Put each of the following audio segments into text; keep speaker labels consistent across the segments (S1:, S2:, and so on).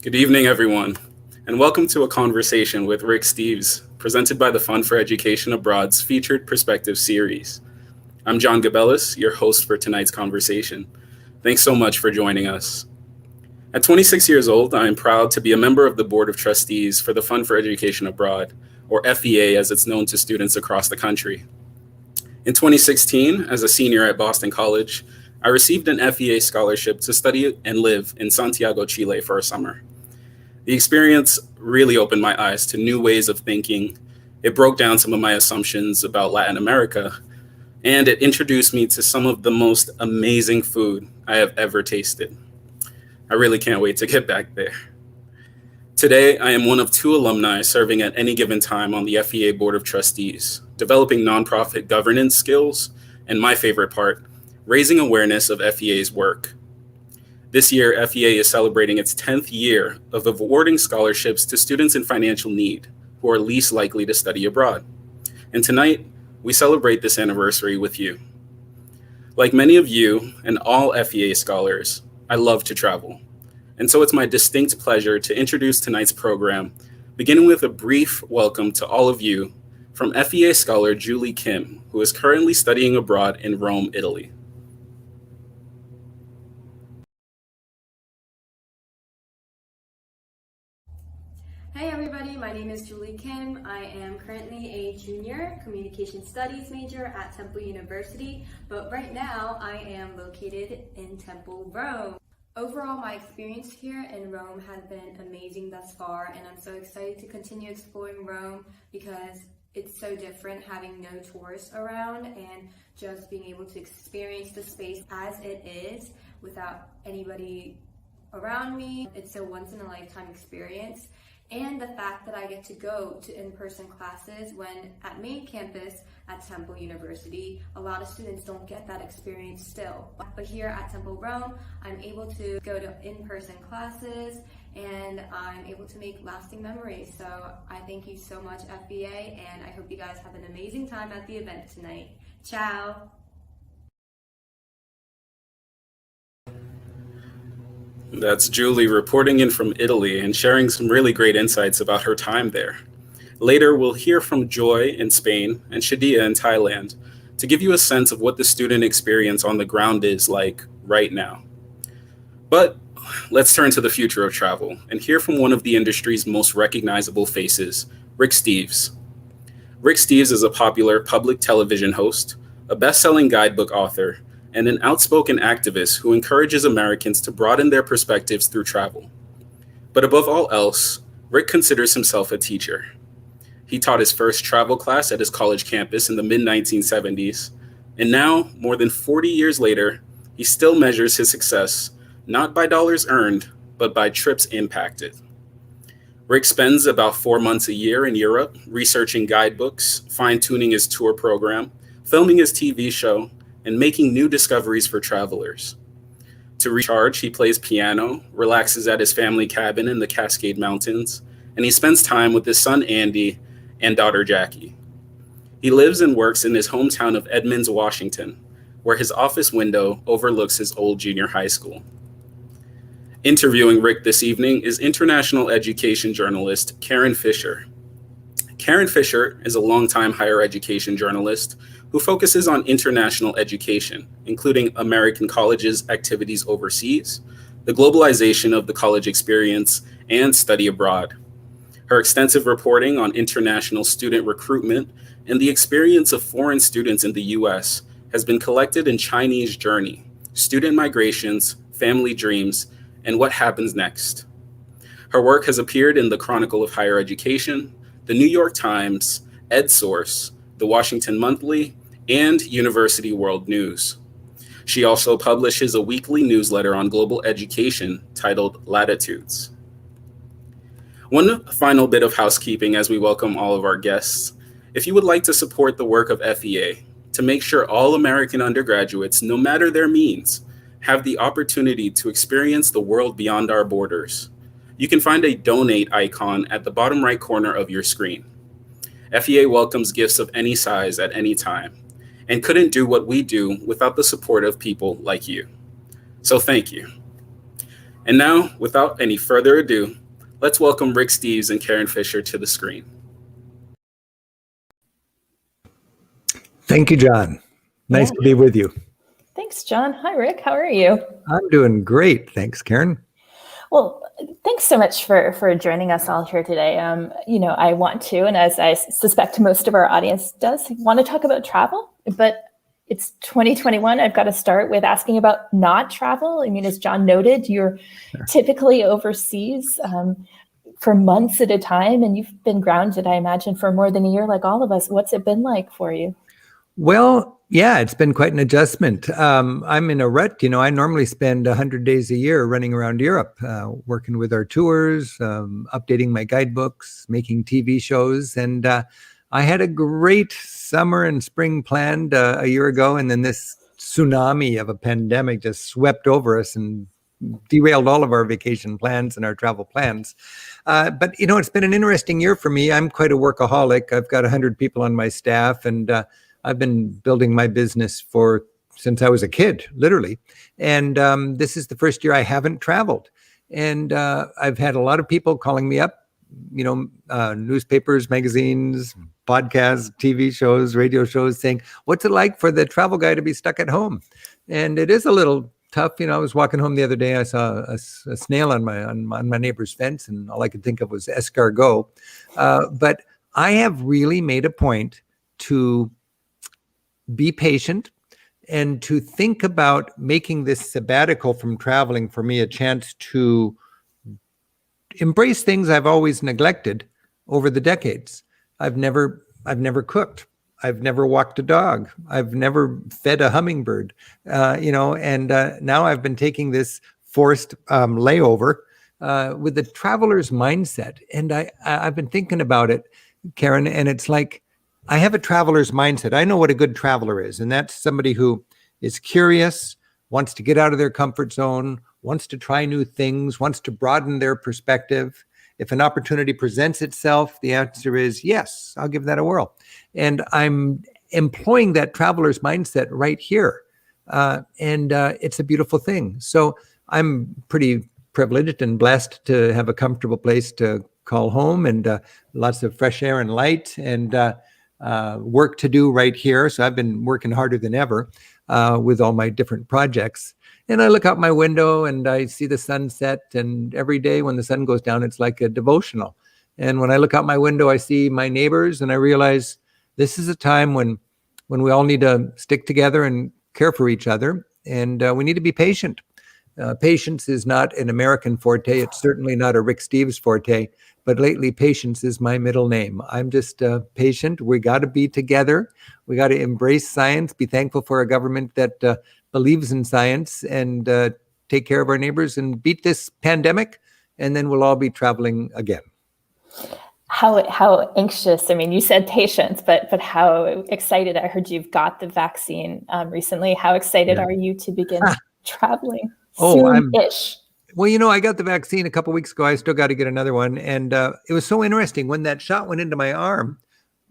S1: Good evening, everyone, and welcome to a conversation with Rick Steves, presented by the Fund for Education Abroad's featured perspective series. I'm John Gabellis, your host for tonight's conversation. Thanks so much for joining us. At 26 years old, I am proud to be a member of the Board of Trustees for the Fund for Education Abroad, or FEA as it's known to students across the country. In 2016, as a senior at Boston College, I received an FEA scholarship to study and live in Santiago, Chile for a summer. The experience really opened my eyes to new ways of thinking. It broke down some of my assumptions about Latin America, and it introduced me to some of the most amazing food I have ever tasted. I really can't wait to get back there. Today, I am one of two alumni serving at any given time on the FEA Board of Trustees, developing nonprofit governance skills, and my favorite part, raising awareness of FEA's work. This year, FEA is celebrating its 10th year of awarding scholarships to students in financial need who are least likely to study abroad. And tonight, we celebrate this anniversary with you. Like many of you and all FEA scholars, I love to travel. And so it's my distinct pleasure to introduce tonight's program, beginning with a brief welcome to all of you from FEA scholar Julie Kim, who is currently studying abroad in Rome, Italy.
S2: Hey everybody, my name is Julie Kim. I am currently a junior communication studies major at Temple University, but right now I am located in Temple, Rome. Overall, my experience here in Rome has been amazing thus far, and I'm so excited to continue exploring Rome because it's so different having no tourists around and just being able to experience the space as it is without anybody around me. It's a once in a lifetime experience. And the fact that I get to go to in-person classes when at main campus at Temple University, a lot of students don't get that experience still. But here at Temple Rome, I'm able to go to in-person classes and I'm able to make lasting memories. So I thank you so much, FBA, and I hope you guys have an amazing time at the event tonight. Ciao!
S1: That's Julie reporting in from Italy and sharing some really great insights about her time there. Later, we'll hear from Joy in Spain and Shadia in Thailand to give you a sense of what the student experience on the ground is like right now. But let's turn to the future of travel and hear from one of the industry's most recognizable faces, Rick Steves. Rick Steves is a popular public television host, a best-selling guidebook author, and an outspoken activist who encourages Americans to broaden their perspectives through travel. But above all else, Rick considers himself a teacher. He taught his first travel class at his college campus in the mid-1970s, and now, more than 40 years later, he still measures his success not by dollars earned, but by trips impacted. Rick spends about 4 months a year in Europe researching guidebooks, fine-tuning his tour program, filming his TV show, and making new discoveries for travelers. To recharge, he plays piano, relaxes at his family cabin in the Cascade Mountains, and he spends time with his son Andy and daughter Jackie. He lives and works in his hometown of Edmonds, Washington, where his office window overlooks his old junior high school. Interviewing Rick this evening is international education journalist Karen Fisher. Karen Fisher is a longtime higher education journalist who focuses on international education, including American colleges' activities overseas, the globalization of the college experience, and study abroad. Her extensive reporting on international student recruitment and the experience of foreign students in the US has been collected in Chinese Journey, Student Migrations, Family Dreams, and What Happens Next. Her work has appeared in the Chronicle of Higher Education, the New York Times, EdSource, the Washington Monthly, and University World News. She also publishes a weekly newsletter on global education titled Latitudes. One final bit of housekeeping as we welcome all of our guests. If you would like to support the work of FEA to make sure all American undergraduates, no matter their means, have the opportunity to experience the world beyond our borders, you can find a donate icon at the bottom right corner of your screen. FEA welcomes gifts of any size at any time and couldn't do what we do without the support of people like you. So thank you. And now, without any further ado, let's welcome Rick Steves and Karen Fisher to the screen.
S3: Thank you, John. Nice to be with you.
S4: Thanks, John. Hi, Rick. How are you?
S3: I'm doing great. Thanks, Karen.
S4: Well, thanks so much for joining us all here today. I want to, and as I suspect most of our audience does, want to talk about travel, but it's 2021. I've got to start with asking about not travel. I mean, as John noted, you're typically overseas for months at a time, and you've been grounded, I imagine, for more than a year like all of us. What's it been like for you?
S3: Well, yeah, it's been quite an adjustment. I'm in a rut. I normally spend 100 days a year running around Europe, working with our tours, updating my guidebooks, making TV shows. And I had a great summer and spring planned a year ago. And then this tsunami of a pandemic just swept over us and derailed all of our vacation plans and our travel plans. But it's been an interesting year for me. I'm quite a workaholic. I've got 100 people on my staff, and I've been building my business since I was a kid, literally. And this is the first year I haven't traveled. And I've had a lot of people calling me up, newspapers, magazines, podcasts, TV shows, radio shows, saying, what's it like for the travel guy to be stuck at home? And it is a little tough. I was walking home the other day. I saw a snail on my neighbor's fence, and all I could think of was escargot. But I have really made a point to be patient and to think about making this sabbatical from traveling for me a chance to embrace things I've always neglected over the decades. I've never cooked. I've never walked a dog. I've never fed a hummingbird, and now I've been taking this forced layover with the traveler's mindset. And I've been thinking about it, Karen, and it's like, I have a traveler's mindset. I know what a good traveler is, and that's somebody who is curious, wants to get out of their comfort zone, wants to try new things, wants to broaden their perspective. If an opportunity presents itself, the answer is yes, I'll give that a whirl. And I'm employing that traveler's mindset right here. And it's a beautiful thing. So I'm pretty privileged and blessed to have a comfortable place to call home, and lots of fresh air and light, and work to do right here. So I've been working harder than ever with all my different projects. And I look out my window and I see the sunset, and every day when the sun goes down, it's like a devotional. And when I look out my window, I see my neighbors, and I realize this is a time when we all need to stick together and care for each other. And we need to be patient. Patience is not an American forte. It's certainly not a Rick Steves forte. But lately, patience is my middle name. I'm just patient. We got to be together. We got to embrace science, be thankful for a government that believes in science, and take care of our neighbors and beat this pandemic. And then we'll all be traveling again.
S4: How anxious, I mean, you said patience, but how excited, I heard you've got the vaccine recently. How excited are you to begin traveling soon-ish?
S3: Well, I got the vaccine a couple of weeks ago. I still got to get another one. And it was so interesting. When that shot went into my arm,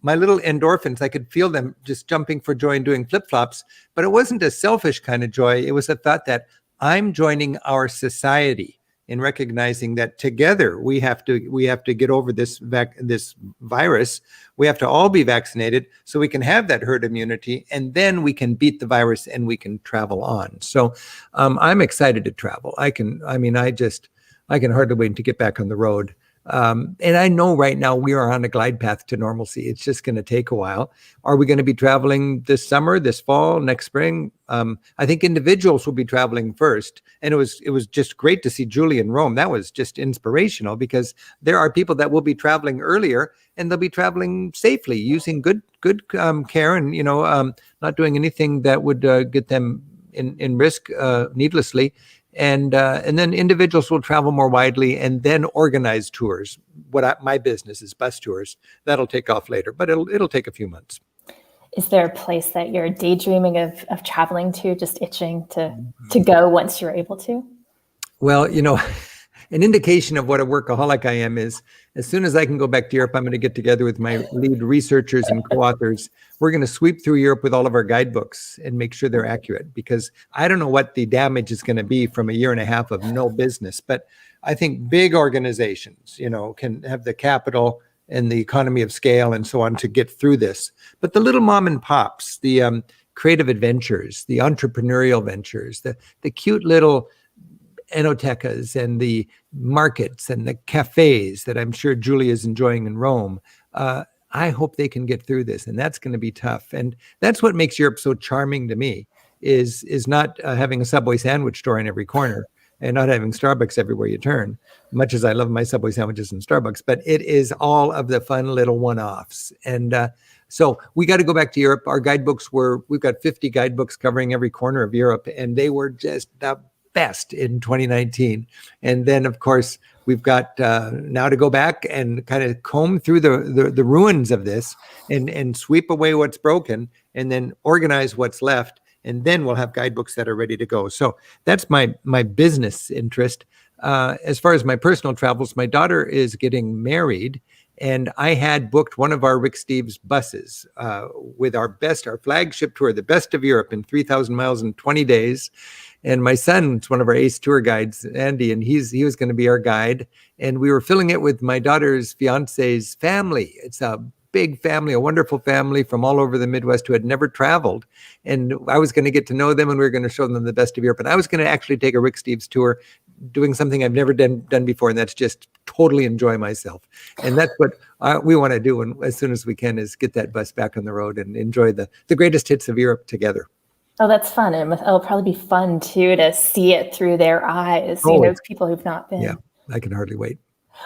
S3: my little endorphins, I could feel them just jumping for joy and doing flip-flops. But it wasn't a selfish kind of joy. It was a thought that I'm joining our society in recognizing that together we have to get over this virus. We have to all be vaccinated so we can have that herd immunity, and then we can beat the virus and we can travel on. So I'm excited to travel. I can hardly wait to get back on the road. And I know right now we are on a glide path to normalcy. It's just going to take a while. Are we going to be traveling this summer, this fall, next spring? I think individuals will be traveling first. And it was just great to see Julie in Rome. That was just inspirational, because there are people that will be traveling earlier, and they'll be traveling safely, using good care, and not doing anything that would get them in risk needlessly. And then individuals will travel more widely, and then organize tours. My business is bus tours. That'll take off later, but it'll take a few months.
S4: Is there a place that you're daydreaming of traveling to, just itching to go once you're able to?
S3: Well, an indication of what a workaholic I am is as soon as I can go back to Europe, I'm going to get together with my lead researchers and co-authors. We're going to sweep through Europe with all of our guidebooks and make sure they're accurate, because I don't know what the damage is going to be from a year and a half of no business. But I think big organizations, can have the capital and the economy of scale and so on to get through this. But the little mom and pops, the creative adventures, the entrepreneurial ventures, the cute little enotecas and the markets and the cafes that I'm sure Julie is enjoying in Rome. I hope they can get through this, and that's going to be tough. And that's what makes Europe so charming to me is not having a Subway sandwich store in every corner and not having Starbucks everywhere you turn, much as I love my Subway sandwiches and Starbucks, but it is all of the fun little one-offs. And so we got to go back to Europe. Our guidebooks we've got 50 guidebooks covering every corner of Europe, and they were just the best in 2019. And then, of course, we've got now to go back and kind of comb through the ruins of this and sweep away what's broken and then organize what's left. And then we'll have guidebooks that are ready to go. So that's my business interest. As far as my personal travels, my daughter is getting married, and I had booked one of our Rick Steves buses with our flagship tour, the best of Europe in 3,000 miles in 20 days. And my son's one of our ace tour guides, Andy, and he was going to be our guide. And we were filling it with my daughter's fiance's family. It's a big family, a wonderful family from all over the Midwest who had never traveled. And I was going to get to know them, and we were going to show them the best of Europe. And I was going to actually take a Rick Steves tour, doing something I've never done before, and that's just totally enjoy myself. And that's what we want to do, and as soon as we can, is get that bus back on the road and enjoy the greatest hits of Europe together.
S4: Oh, that's fun. It'll probably be fun too to see it through their eyes. People who've not been.
S3: Yeah, I can hardly wait.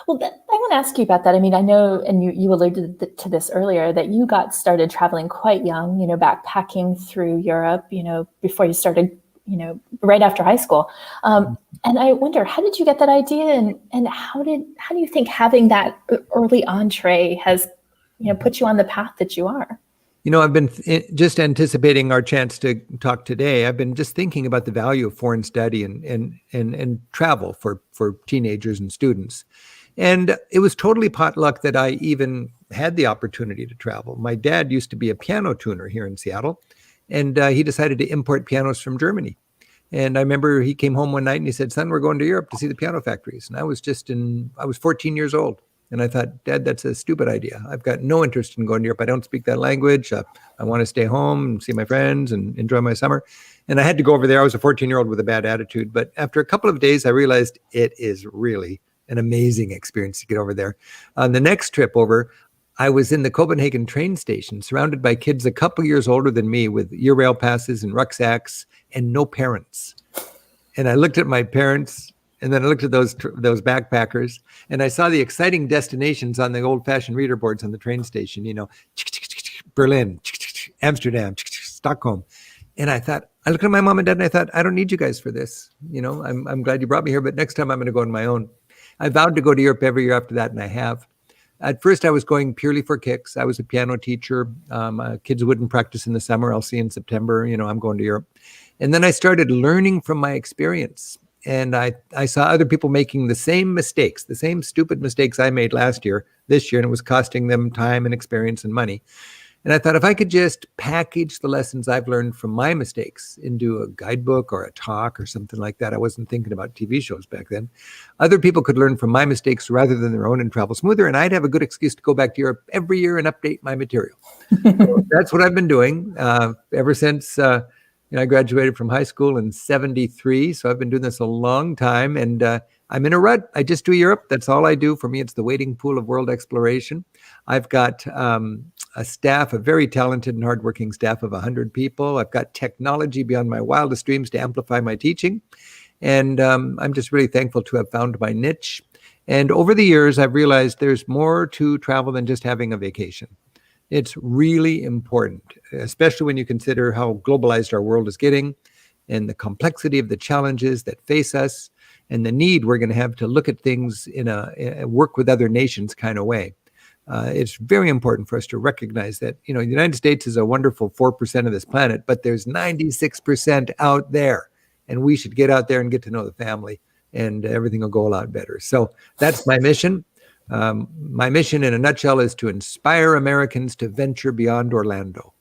S4: Well, I want to ask you about that. I mean, I know, and you alluded to this earlier, that you got started traveling quite young, backpacking through Europe, before you started, right after high school. And I wonder, how did you get that idea, and how do you think having that early entree has, put you on the path that you are?
S3: I've been just anticipating our chance to talk today. I've been just thinking about the value of foreign study and travel for teenagers and students. And it was totally potluck that I even had the opportunity to travel. My dad used to be a piano tuner here in Seattle, and he decided to import pianos from Germany. And I remember he came home one night and he said, "Son, we're going to Europe to see the piano factories." And I was 14 years old. And I thought, "Dad, that's a stupid idea. I've got no interest in going to Europe. I don't speak that language. I want to stay home and see my friends and enjoy my summer." And I had to go over there. I was a 14-year-old with a bad attitude. But after a couple of days, I realized it is really an amazing experience to get over there. On the next trip over, I was in the Copenhagen train station, surrounded by kids a couple years older than me with Eurail passes and rucksacks and no parents. And I looked at my parents, and then I looked at those backpackers, and I saw the exciting destinations on the old-fashioned reader boards on the train station, Berlin, Amsterdam, Stockholm. And I looked at my mom and dad, and I thought, I don't need you guys for this. I'm glad you brought me here, but next time I'm going to go on my own. I vowed to go to Europe every year after that, and I have. At first, I was going purely for kicks. I was a piano teacher. Kids wouldn't practice in the summer. I'll see in September, I'm going to Europe. And then I started learning from my experience. And I saw other people making the same mistakes, the same stupid mistakes I made this year, and it was costing them time and experience and money. And I thought, if I could just package the lessons I've learned from my mistakes into a guidebook or a talk or something like that. I wasn't thinking about TV shows back then. Other people could learn from my mistakes rather than their own and travel smoother. And I'd have a good excuse to go back to Europe every year and update my material. So that's what I've been doing ever since I graduated from high school in 1973. So I've been doing this a long time, and I'm in a rut. I just do Europe. That's all I do. For me, it's the wading pool of world exploration. I've got a staff, a very talented and hardworking staff of 100 people. I've got technology beyond my wildest dreams to amplify my teaching. And I'm just really thankful to have found my niche. And over the years, I've realized there's more to travel than just having a vacation. It's really important, especially when you consider how globalized our world is getting and the complexity of the challenges that face us and the need we're going to have to look at things in a work with other nations kind of way. It's very important for us to recognize that, the United States is a wonderful 4% of this planet, but there's 96% out there, and we should get out there and get to know the family and everything will go a lot better. So that's my mission. My mission in a nutshell is to inspire Americans to venture beyond Orlando.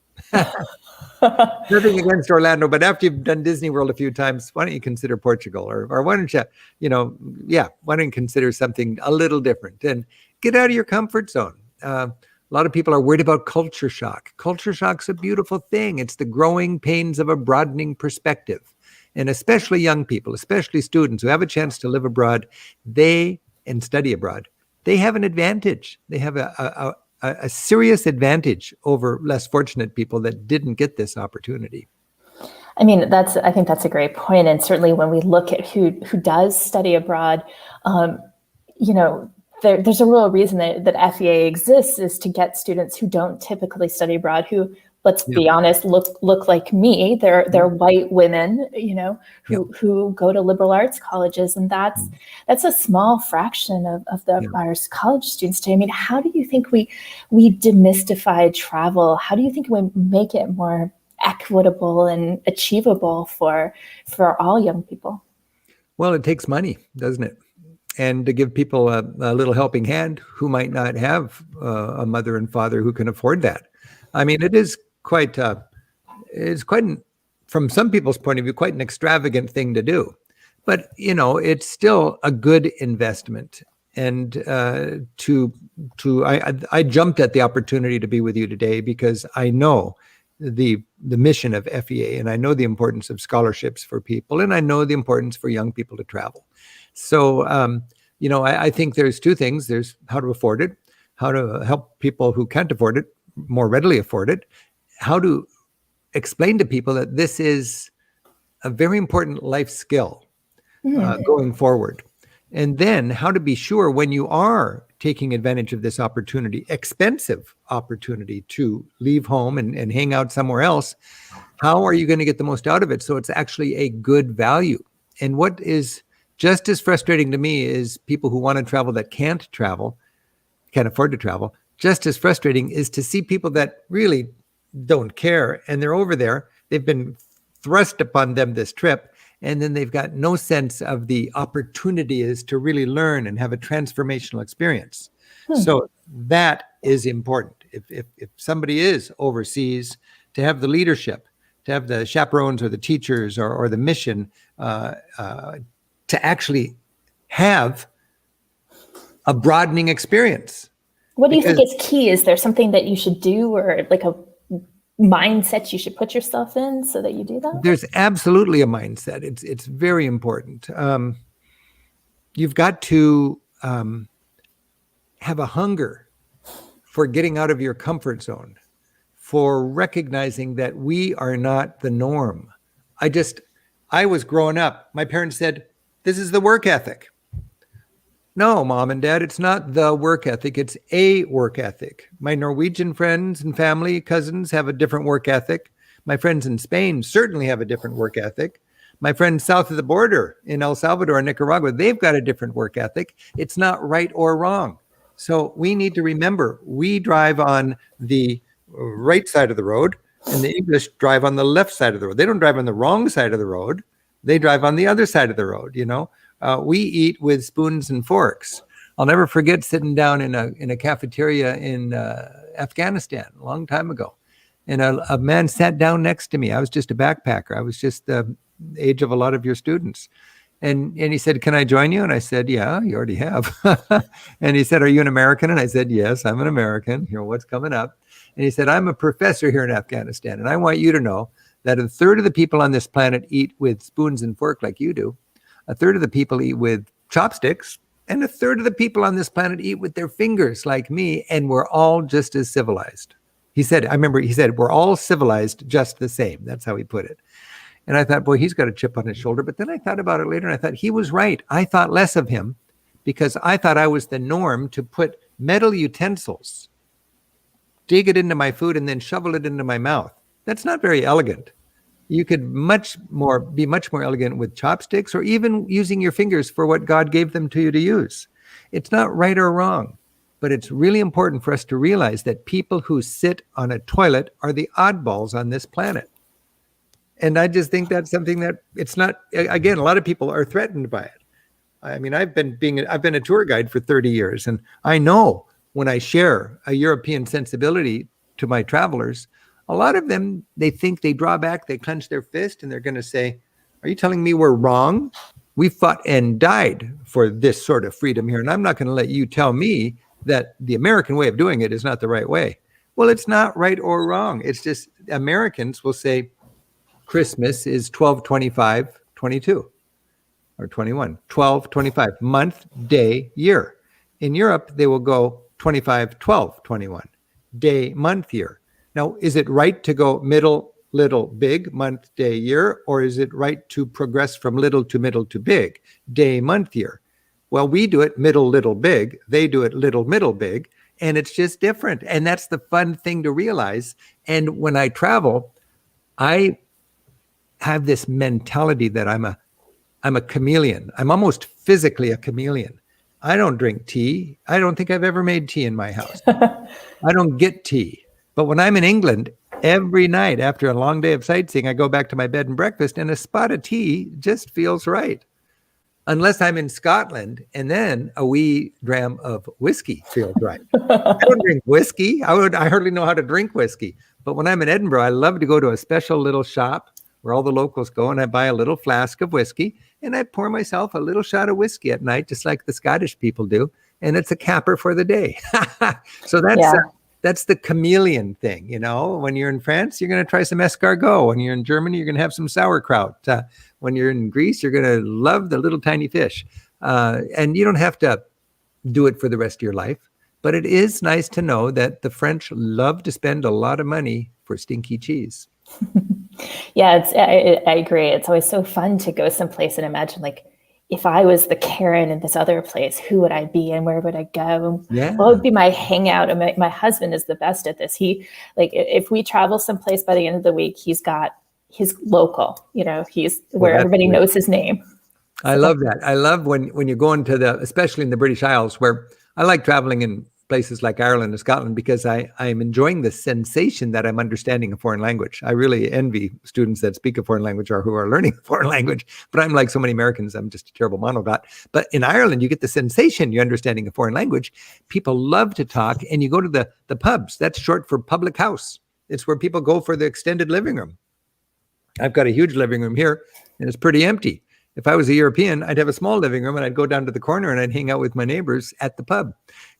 S3: Nothing against Orlando, but after you've done Disney World a few times, why don't you consider Portugal? Or why don't you, why don't you consider something a little different and get out of your comfort zone? A lot of people are worried about culture shock. Culture shock's a beautiful thing. It's the growing pains of a broadening perspective. And especially young people, especially students who have a chance to live abroad, and study abroad, they have an advantage. They have a serious advantage over less fortunate people that didn't get this opportunity.
S4: I mean, I think that's a great point. And certainly when we look at who does study abroad, there's a real reason that FEA exists, is to get students who don't typically study abroad, who, let's be honest, look like me. They're white women, who go to liberal arts colleges, and that's a small fraction of our college students today. I mean, how do you think we demystify travel? How do you think we make it more equitable and achievable for all young people?
S3: Well, it takes money, doesn't it? And to give people a little helping hand who might not have a mother and father who can afford that. I mean, it is quite, from some people's point of view, quite an extravagant thing to do. But, it's still a good investment. And I jumped at the opportunity to be with you today because I know the mission of FEA, and I know the importance of scholarships for people, and I know the importance for young people to travel. So, I think there's two things. There's how to afford it, how to help people who can't afford it more readily afford it, how to explain to people that this is a very important life skill going forward. And then how to be sure when you are taking advantage of this opportunity, expensive opportunity to leave home and hang out somewhere else, how are you going to get the most out of it so it's actually a good value? And what is just as frustrating to me is people who want to travel that can't afford to travel. Just as frustrating is to see people that really don't care, and they're over there. They've been thrust upon them this trip, and then they've got no sense of the opportunity is to really learn and have a transformational experience. So that is important. If somebody is overseas, to have the leadership, to have the chaperones or the teachers or the mission to actually have a broadening experience.
S4: What do you think is key? Is there something that you should do, or like a mindset you should put yourself in so that you do that?
S3: There's absolutely a mindset. It's very important. You've got to have a hunger for getting out of your comfort zone, for recognizing that we are not the norm. I was growing up, my parents said, this is the work ethic. No, Mom and Dad, it's not the work ethic. It's a work ethic. My Norwegian friends and family, cousins have a different work ethic. My friends in Spain certainly have a different work ethic. My friends south of the border in El Salvador and Nicaragua, they've got a different work ethic. It's not right or wrong. So we need to remember, we drive on the right side of the road, and the English drive on the left side of the road. They don't drive on the wrong side of the road. They drive on the other side of the road, We eat with spoons and forks. I'll never forget sitting down in a cafeteria in Afghanistan a long time ago. And a man sat down next to me. I was just a backpacker. I was just the age of a lot of your students. And he said, can I join you? And I said, yeah, you already have. And he said, are you an American? And I said, yes, I'm an American. What's coming up? And he said, I'm a professor here in Afghanistan. And I want you to know that a third of the people on this planet eat with spoons and fork like you do. A third of the people eat with chopsticks, and a third of the people on this planet eat with their fingers like me, and we're all just as civilized. He said, we're all civilized just the same. That's how he put it. And I thought, boy, he's got a chip on his shoulder. But then I thought about it later, and I thought he was right. I thought less of him because I thought I was the norm to put metal utensils, dig it into my food, and then shovel it into my mouth. That's not very elegant. You could be much more elegant with chopsticks, or even using your fingers for what God gave them to you to use. It's not right or wrong, but it's really important for us to realize that people who sit on a toilet are the oddballs on this planet. And I just think that's something that it's not, again, a lot of people are threatened by it. I mean, I've been a tour guide for 30 years, and I know when I share a European sensibility to my travelers, a lot of them, they think, they draw back, they clench their fist, and they're going to say, are you telling me we're wrong? We fought and died for this sort of freedom here, and I'm not going to let you tell me that the American way of doing it is not the right way. Well, it's not right or wrong. It's just Americans will say Christmas is 12/25/22 or 21, 12/25, month, day, year. In Europe, they will go 25/12/21, day, month, year. Now, is it right to go middle, little, big, month, day, year, or is it right to progress from little to middle to big, day, month, year? Well, we do it middle, little, big. They do it little, middle, big. And it's just different. And that's the fun thing to realize. And when I travel, I have this mentality that I'm a chameleon. I'm almost physically a chameleon. I don't drink tea. I don't think I've ever made tea in my house. I don't get tea. But when I'm in England, every night after a long day of sightseeing, I go back to my bed and breakfast, and a spot of tea just feels right. Unless I'm in Scotland, and then a wee dram of whiskey feels right. I don't drink whiskey. I hardly know how to drink whiskey. But when I'm in Edinburgh, I love to go to a special little shop where all the locals go, and I buy a little flask of whiskey, and I pour myself a little shot of whiskey at night, just like the Scottish people do, and it's a capper for the day. So that's the chameleon thing, you know. When you're in France, you're going to try some escargot. When you're in Germany, you're going to have some sauerkraut. When you're in Greece, you're going to love the little tiny fish. And you don't have to do it for the rest of your life. But it is nice to know that the French love to spend a lot of money for stinky cheese.
S4: Yeah, I agree. It's always so fun to go someplace and imagine, like, if I was the Karen in this other place, who would I be and where would I go?
S3: Yeah.
S4: What would be my hangout? And my husband is the best at this. If we travel someplace, by the end of the week, he's got his local, he's where everybody knows his name.
S3: I love that. I love when you go into especially in the British Isles, where I like traveling in places like Ireland and Scotland, because I'm enjoying the sensation that I'm understanding a foreign language. I really envy students that speak a foreign language or who are learning a foreign language, but I'm like so many Americans, I'm just a terrible monoglot. But in Ireland, you get the sensation you're understanding a foreign language. People love to talk, and you go to the pubs. That's short for public house. It's where people go for the extended living room. I've got a huge living room here, and it's pretty empty. If I was a European, I'd have a small living room, and I'd go down to the corner and I'd hang out with my neighbors at the pub.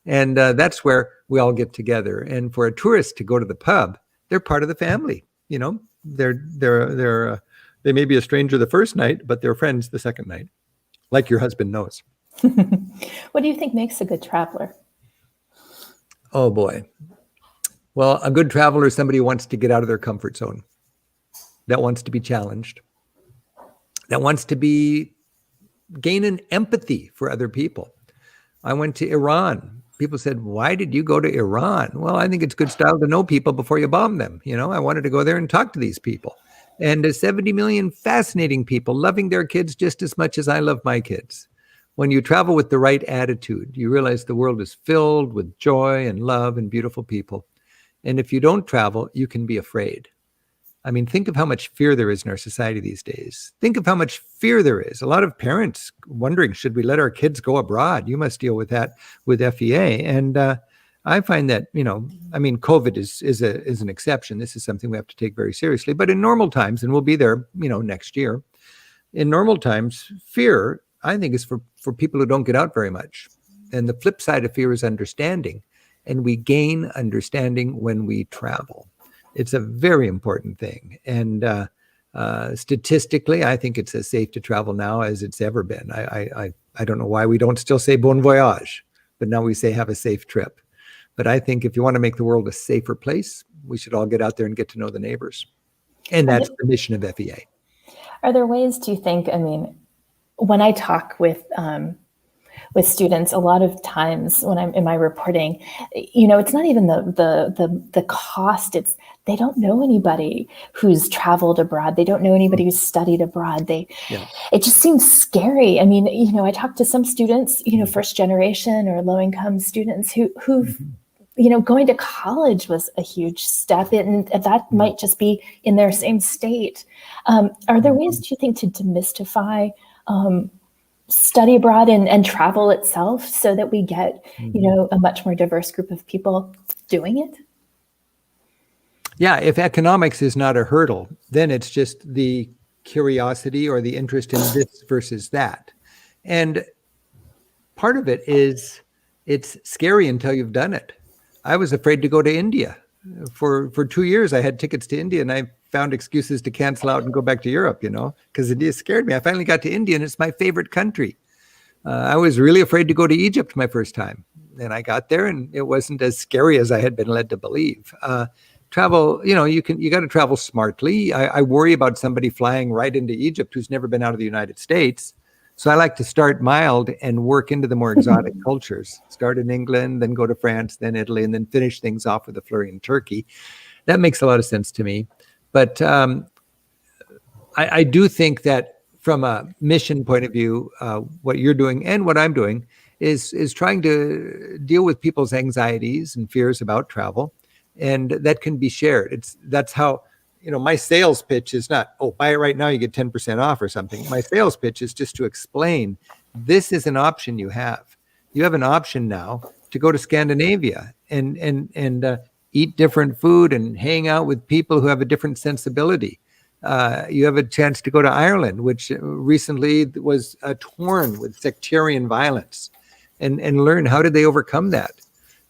S3: And that's where we all get together. And for a tourist to go to the pub, they're part of the family. You know, they may be a stranger the first night, but they're friends the second night, like your husband knows.
S4: What do you think makes a good traveler?
S3: Oh boy. Well, a good traveler is somebody who wants to get out of their comfort zone, that wants to be challenged, that wants to gain an empathy for other people. I went to Iran. People said, why did you go to Iran? Well, I think it's good style to know people before you bomb them. You know, I wanted to go there and talk to these people. And 70 million fascinating people loving their kids just as much as I love my kids. When you travel with the right attitude, you realize the world is filled with joy and love and beautiful people. And if you don't travel, you can be afraid. I mean, think of how much fear there is in our society these days. Think of how much fear there is. A lot of parents wondering, should we let our kids go abroad? You must deal with that with FEA. And I find that, COVID is an exception. This is something we have to take very seriously. But in normal times, and we'll be there, next year, in normal times, fear, I think, is for people who don't get out very much. And the flip side of fear is understanding. And we gain understanding when we travel. It's a very important thing. And statistically, I think it's as safe to travel now as it's ever been. I don't know why we don't still say bon voyage, but now we say have a safe trip. But I think if you want to make the world a safer place, we should all get out there and get to know the neighbors. And that's the mission of FEA. Are
S4: there ways, do you think, when I talk with students, a lot of times when I'm in my reporting, it's not even the cost. It's they don't know anybody who's traveled abroad. They don't know anybody who's studied abroad. It just seems scary. I talk to some students, first generation or low income students who've going to college was a huge step, and that might just be in their same state. Are there ways, do you think, to demystify study abroad and travel itself so that we get, a much more diverse group of people doing it?
S3: Yeah, if economics is not a hurdle, then it's just the curiosity or the interest in this versus that. And part of it is it's scary until you've done it. I was afraid to go to India. For 2 years, I had tickets to India, and I found excuses to cancel out and go back to Europe, because India scared me. I finally got to India, and it's my favorite country. I was really afraid to go to Egypt my first time. And I got there, and it wasn't as scary as I had been led to believe. Travel, you got to travel smartly. I worry about somebody flying right into Egypt who's never been out of the United States. So I like to start mild and work into the more exotic cultures. Start in England, then go to France, then Italy, and then finish things off with a flurry in Turkey. That makes a lot of sense to me. But I do think that from a mission point of view, what you're doing and what I'm doing is trying to deal with people's anxieties and fears about travel. And that can be shared. That's how, my sales pitch is not, buy it right now, you get 10% off or something. My sales pitch is just to explain, this is an option you have. You have an option now to go to Scandinavia and eat different food and hang out with people who have a different sensibility. You have a chance to go to Ireland, which recently was torn with sectarian violence, and learn how did they overcome that.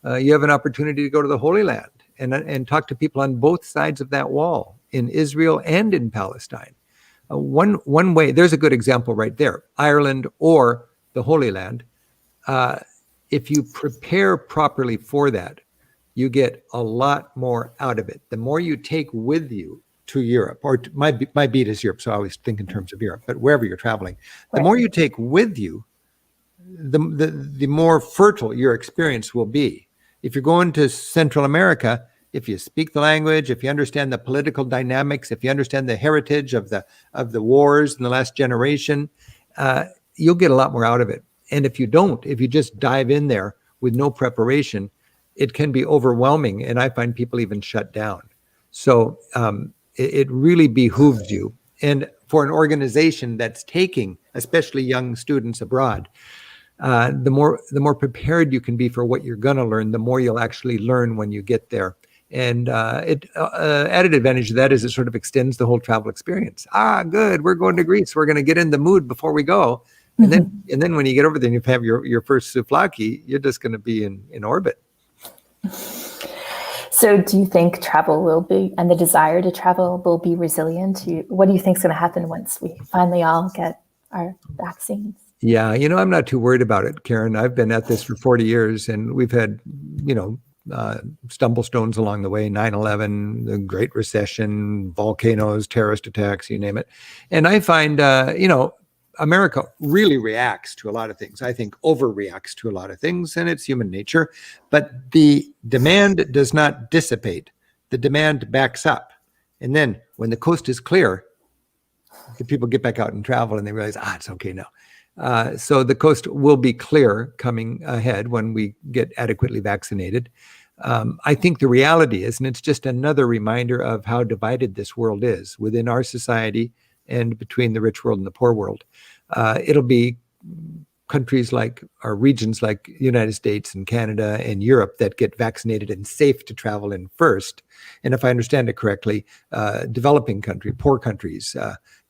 S3: You have an opportunity to go to the Holy Land and talk to people on both sides of that wall in Israel and in Palestine. One way, there's a good example right there, Ireland or the Holy Land. If you prepare properly for that, you get a lot more out of it. The more you take with you to Europe, or my beat is Europe, so I always think in terms of Europe, but wherever you're traveling, the more you take with you, the more fertile your experience will be. If you're going to Central America, if you speak the language, if you understand the political dynamics, if you understand the heritage of the wars in the last generation, you'll get a lot more out of it. And if you don't, if you just dive in there with no preparation, it can be overwhelming. And I find people even shut down. So it really behooves you. And for an organization that's taking, especially young students abroad, the more prepared you can be for what you're going to learn, the more you'll actually learn when you get there. And added advantage of that is it sort of extends the whole travel experience. Good, we're going to Greece. We're going to get in the mood before we go. And then when you get over there and you have your first souvlaki, you're just going to be in orbit.
S4: So do you think travel will be, and the desire to travel will be resilient? What do you think is going to happen once we finally all get our vaccines?
S3: Yeah, I'm not too worried about it, Karen. I've been at this for 40 years and we've had, stumble stones along the way, 9/11, the Great Recession, volcanoes, terrorist attacks, you name it. And I find, America really reacts to a lot of things. I think overreacts to a lot of things, and it's human nature. But the demand does not dissipate. The demand backs up. And then when the coast is clear, the people get back out and travel and they realize, it's okay now. So the coast will be clear coming ahead when we get adequately vaccinated. I think the reality is, and it's just another reminder of how divided this world is within our society and between the rich world and the poor world. It'll be countries like, or regions like the United States and Canada and Europe that get vaccinated and safe to travel in first. And if I understand it correctly, developing country, poor countries,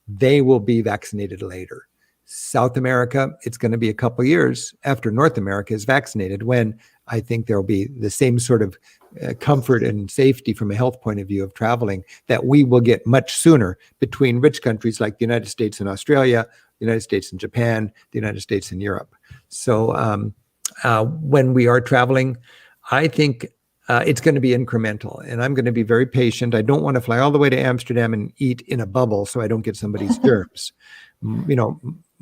S3: they will be vaccinated later. South America, it's going to be a couple years after North America is vaccinated when I think there will be the same sort of comfort and safety from a health point of view of traveling that we will get much sooner between rich countries like the United States and Australia, the United States and Japan, the United States and Europe. So when we are traveling, I think it's going to be incremental, and I'm going to be very patient. I don't want to fly all the way to Amsterdam and eat in a bubble so I don't get somebody's germs.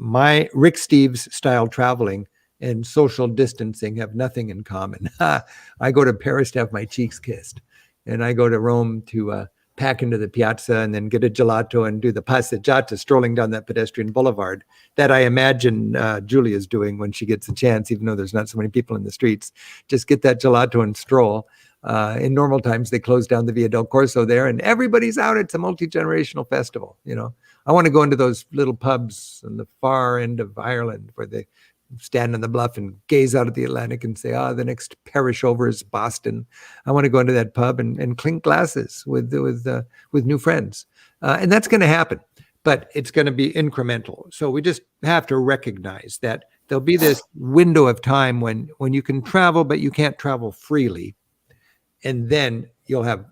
S3: My Rick Steves style traveling and social distancing have nothing in common. I go to Paris to have my cheeks kissed, and I go to Rome to pack into the piazza and then get a gelato and do the passeggiata strolling down that pedestrian boulevard that I imagine Julia's doing when she gets a chance, even though there's not so many people in the streets. Just get that gelato and stroll. In normal times, they close down the Via del Corso there and everybody's out. It's a multi-generational festival. I want to go into those little pubs on the far end of Ireland where they stand on the bluff and gaze out at the Atlantic and say, the next parish over is Boston. I want to go into that pub and clink glasses with new friends. And that's going to happen, but it's going to be incremental. So we just have to recognize that there'll be this window of time when you can travel, but you can't travel freely. And then you'll have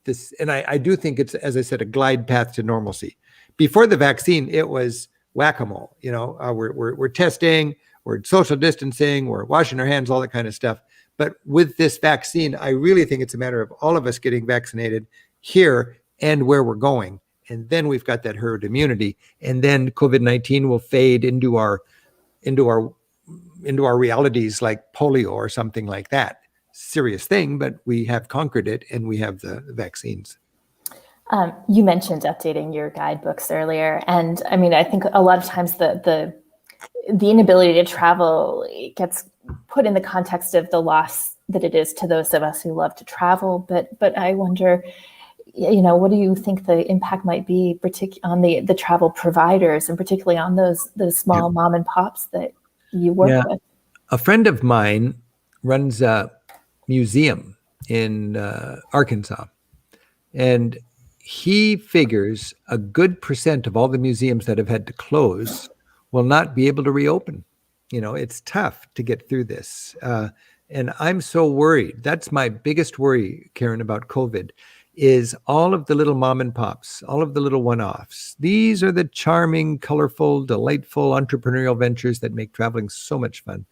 S3: this, and I do think it's, as I said, a glide path to normalcy. Before the vaccine, it was whack-a-mole. We're testing, we're social distancing, we're washing our hands, all that kind of stuff. But with this vaccine, I really think it's a matter of all of us getting vaccinated here and where we're going. And then we've got that herd immunity. And then COVID-19 will fade into our realities like polio or something like that. Serious thing, but we have conquered it and we have the vaccines.
S4: You mentioned updating your guidebooks earlier. And I mean, I think a lot of times the inability to travel gets put in the context of the loss that it is to those of us who love to travel. But I wonder, what do you think the impact might be on the travel providers, and particularly on those small mom and pops that you work with?
S3: A friend of mine runs a museum in Arkansas, and he figures a good percent of all the museums that have had to close will not be able to reopen. It's tough to get through this. And I'm so worried. That's my biggest worry, Karen, about COVID, is all of the little mom and pops, all of the little one-offs. These are the charming, colorful, delightful entrepreneurial ventures that make traveling so much fun.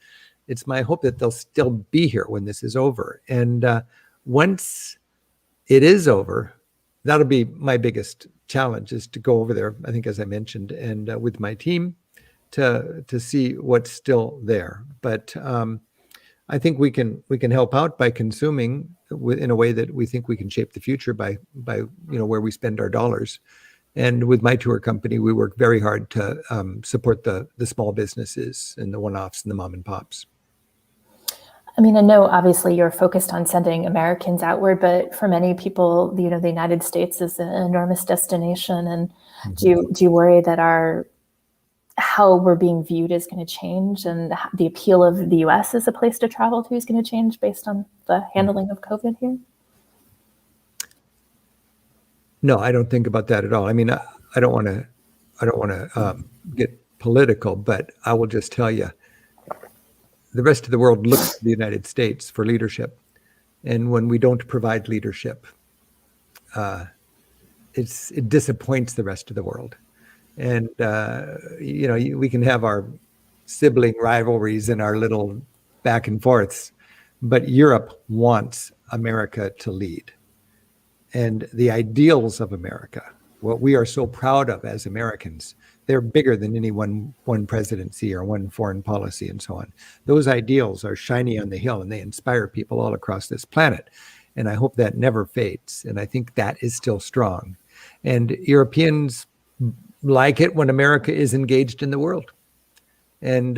S3: It's my hope that they'll still be here when this is over. And once it is over, that'll be my biggest challenge, is to go over there, I think, as I mentioned, and with my team to see what's still there. But I think we can help out by consuming in a way that we think we can shape the future by where we spend our dollars. And with my tour company, we work very hard to support the small businesses and the one-offs and the mom and pops.
S4: I mean, I know obviously you're focused on sending Americans outward, but for many people, the United States is an enormous destination. And do you worry that how we're being viewed is going to change, and the appeal of the U.S. as a place to travel to is going to change based on the handling of COVID here?
S3: No, I don't think about that at all. I mean, I don't want to get political, but I will just tell you, the rest of the world looks to the United States for leadership. And when we don't provide leadership, it disappoints the rest of the world. And, we can have our sibling rivalries and our little back and forths, but Europe wants America to lead. And the ideals of America, what we are so proud of as Americans, they're bigger than any one presidency or one foreign policy and so on. Those ideals are shiny on the hill and they inspire people all across this planet. And I hope that never fades. And I think that is still strong. And Europeans like it when America is engaged in the world. And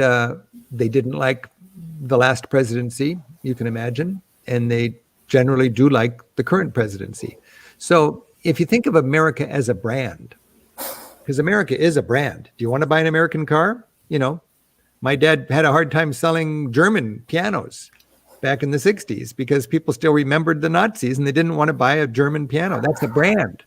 S3: they didn't like the last presidency, you can imagine. And they generally do like the current presidency. So if you think of America as a brand, because America is a brand. Do you want to buy an American car? My dad had a hard time selling German pianos back in the 60s because people still remembered the Nazis and they didn't want to buy a German piano. That's a brand.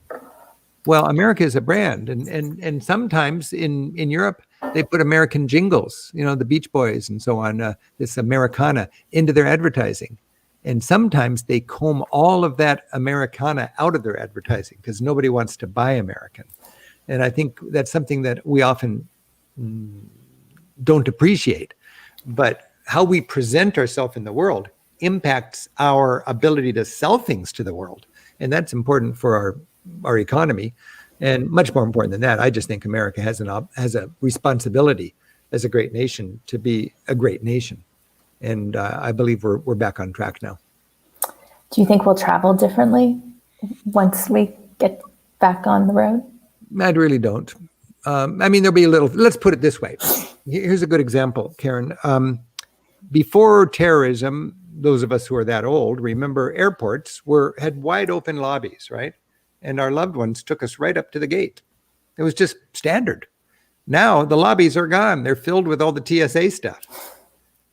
S3: Well, America is a brand. And sometimes in Europe, they put American jingles, the Beach Boys and so on, this Americana into their advertising. And sometimes they comb all of that Americana out of their advertising because nobody wants to buy American. And I think that's something that we often don't appreciate. But how we present ourselves in the world impacts our ability to sell things to the world. And that's important for our economy. And much more important than that, I just think America has a responsibility as a great nation to be a great nation. And I believe we're back on track now.
S4: Do you think we'll travel differently once we get back on the road?
S3: I really don't. There'll be a little, let's put it this way. Here's a good example, Karen. Before terrorism, those of us who are that old, remember airports had wide open lobbies, right? And our loved ones took us right up to the gate. It was just standard. Now the lobbies are gone. They're filled with all the TSA stuff.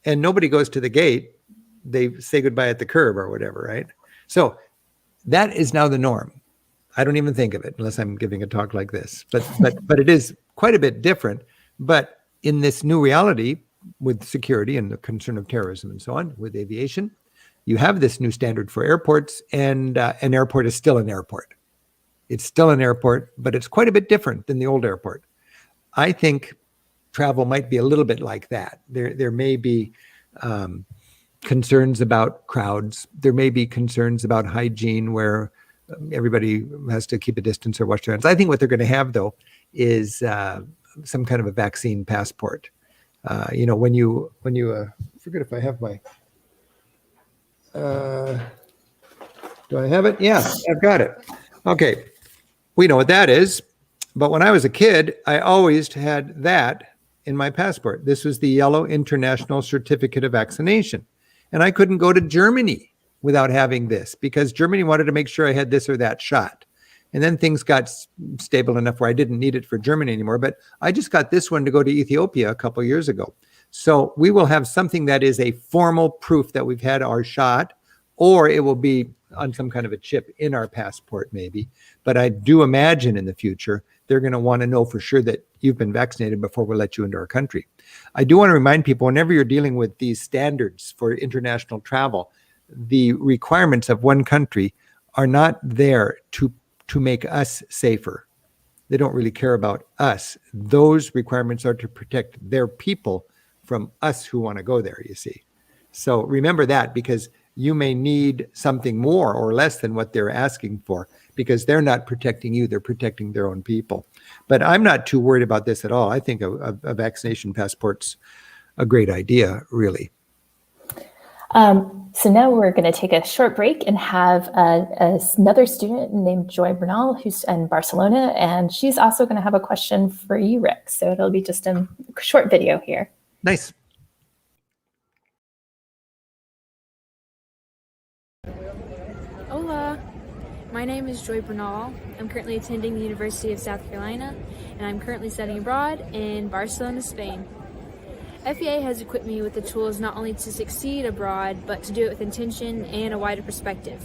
S3: And nobody goes to the gate. They say goodbye at the curb or whatever, right? So that is now the norm. I don't even think of it unless I'm giving a talk like this. But it is quite a bit different. But in this new reality with security and the concern of terrorism and so on, with aviation, you have this new standard for airports, and an airport is still an airport. It's still an airport, but it's quite a bit different than the old airport. I think travel might be a little bit like that. There may be concerns about crowds. There may be concerns about hygiene where everybody has to keep a distance or wash their hands. I think what they're going to have, though, is some kind of a vaccine passport. When you forget if I have my, do I have it? Yeah, I've got it. Okay. We know what that is. But when I was a kid, I always had that in my passport. This was the yellow International Certificate of Vaccination. And I couldn't go to Germany without having this because Germany wanted to make sure I had this or that shot. And then things got stable enough where I didn't need it for Germany anymore. But I just got this one to go to Ethiopia a couple of years ago. So we will have something that is a formal proof that we've had our shot, or it will be on some kind of a chip in our passport maybe. But I do imagine in the future, they're going to want to know for sure that you've been vaccinated before we let you into our country. I do want to remind people, whenever you're dealing with these standards for international travel, the requirements of one country are not there to make us safer. They don't really care about us. Those requirements are to protect their people from us who want to go there, you see. So remember that, because you may need something more or less than what they're asking for, because they're not protecting you, they're protecting their own people. But I'm not too worried about this at all. I think a vaccination passport's a great idea, really.
S4: So now we're going to take a short break and have another student named Joy Bernal, who's in Barcelona, and she's also going to have a question for you, Rick. So it'll be just a short video here.
S3: Nice.
S5: Hola, my name is Joy Bernal. I'm currently attending the University of South Carolina, and I'm currently studying abroad in Barcelona, Spain. FEA has equipped me with the tools not only to succeed abroad, but to do it with intention and a wider perspective.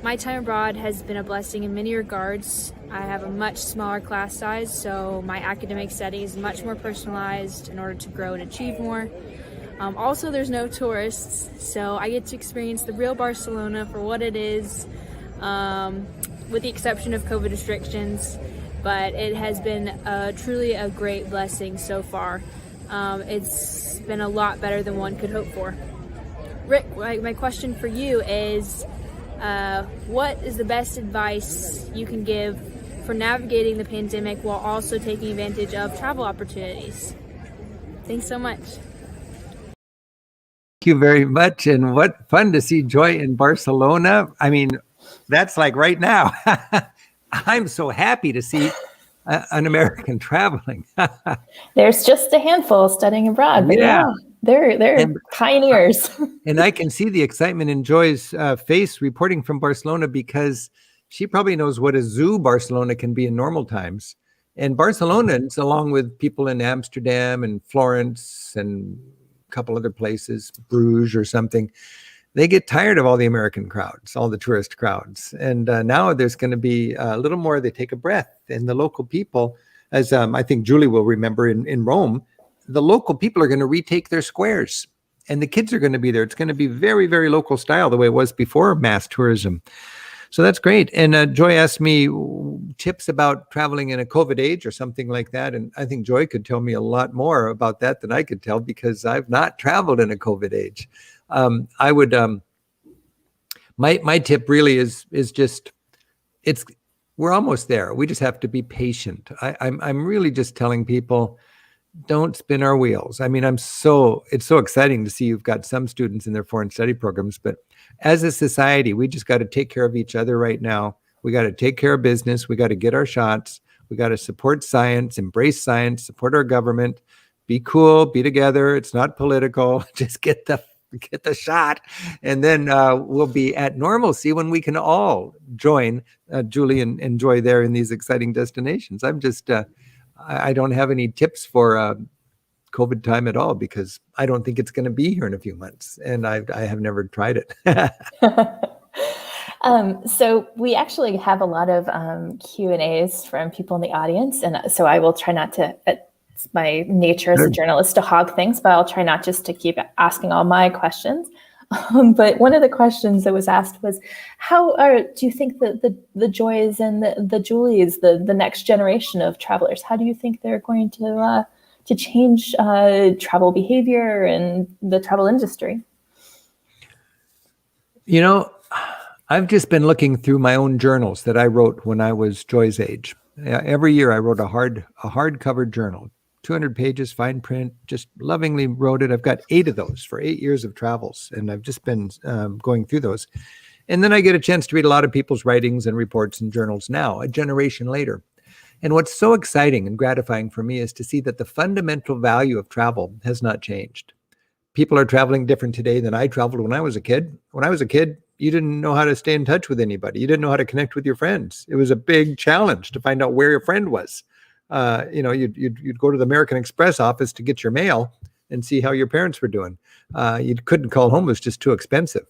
S5: My time abroad has been a blessing in many regards. I have a much smaller class size, so my academic study is much more personalized in order to grow and achieve more. Also, there's no tourists, so I get to experience the real Barcelona for what it is, with the exception of COVID restrictions, but it has been truly a great blessing so far. It's been a lot better than one could hope for. Rick, my question for you is, what is the best advice you can give for navigating the pandemic while also taking advantage of travel opportunities? Thanks so much.
S3: Thank you very much. And what fun to see Joy in Barcelona. I mean, that's like right now. I'm so happy to see an American traveling.
S4: There's just a handful studying abroad, but yeah they're pioneers.
S3: And I can see the excitement in Joy's face reporting from Barcelona, because she probably knows what a zoo Barcelona can be in normal times. And Barcelonans, along with people in Amsterdam and Florence and a couple other places, Bruges or something, they get tired of all the American crowds, all the tourist crowds. And now there's going to be a little more, they take a breath. And the local people, as I think Julie will remember in Rome, the local people are going to retake their squares. And the kids are going to be there. It's going to be very, very local style, the way it was before mass tourism. So that's great. And Joy asked me tips about traveling in a COVID age or something like that. And I think Joy could tell me a lot more about that than I could tell, because I've not traveled in a COVID age. I would, my tip really is just, we're almost there. We just have to be patient. I'm really just telling people, don't spin our wheels. I mean, it's so exciting to see you've got some students in their foreign study programs, but as a society, we just got to take care of each other right now. We got to take care of business. We got to get our shots. We got to support science, embrace science, support our government, be cool, be together. It's not political. Just get the get the shot, and then we'll be at normalcy when we can all join Julie and Joy there in these exciting destinations. I'm just, I don't have any tips for COVID time at all, because I don't think it's going to be here in a few months, and I have never tried it.
S4: So we actually have a lot of Q&As from people in the audience, and so I will try not to, it's my nature as a journalist to hog things, but I'll try not just to keep asking all my questions. But one of the questions that was asked was, do you think that the Joys and the Julies, the next generation of travelers, how do you think they're going to change travel behavior and the travel industry?
S3: You know, I've just been looking through my own journals that I wrote when I was Joy's age. Every year I wrote a hardcover journal, 200 pages, fine print, just lovingly wrote it. I've got 8 of those for 8 years of travels, and I've just been going through those. And then I get a chance to read a lot of people's writings and reports and journals now, a generation later. And what's so exciting and gratifying for me is to see that the fundamental value of travel has not changed. People are traveling different today than I traveled when I was a kid. When I was a kid, you didn't know how to stay in touch with anybody. You didn't know how to connect with your friends. It was a big challenge to find out where your friend was. You'd go to the American Express office to get your mail and see how your parents were doing. You couldn't call home. It was just too expensive.